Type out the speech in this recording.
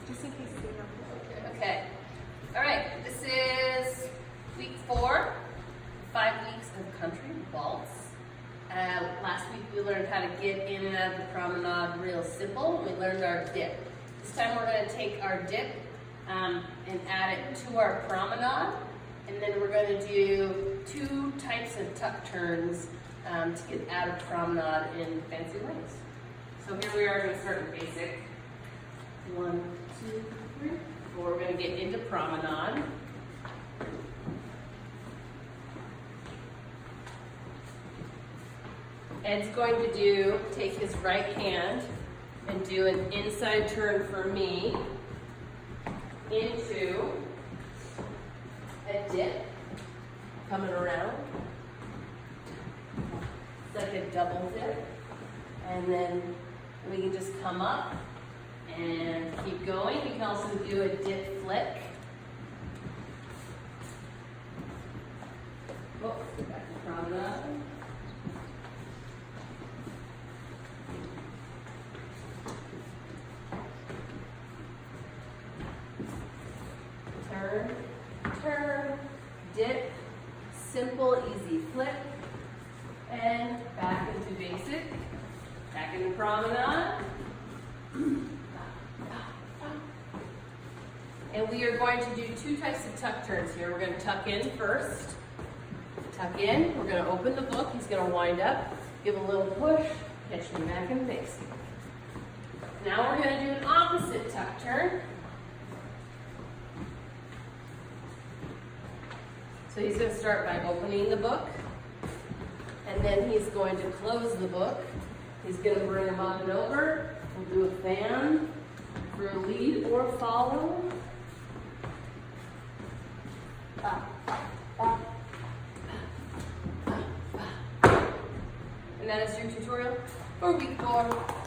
Just in case they don't. Okay. All right. This is week 4, 5 weeks of country waltz. Last week we learned how to get in and out of the promenade real simple. We learned our dip. This time we're going to take our dip and add it to our promenade. And then we're going to do 2 types of tuck turns to get out of promenade in fancy ways. So here we are going to start with basic. 1, 2, 3, 4. We're going to get into promenade. Ed's going to take his right hand and do an inside turn for me into a dip, coming around. It's like a double dip. And then we can just come up and keep going. You can also do a dip flick. Oh, back to promenade. Turn, turn, dip, simple, easy flick, and back into basic, back into promenade. And we are going to do 2 types of tuck turns here. We're going to tuck in first. Tuck in. We're going to open the book. He's going to wind up, give a little push, catch him back in basic. Now we're going to do an opposite tuck turn. So he's going to start by opening the book, and then he's going to close the book. He's going to bring him up and over. We'll do a fan for a lead or follow. And that is your tutorial for week 4.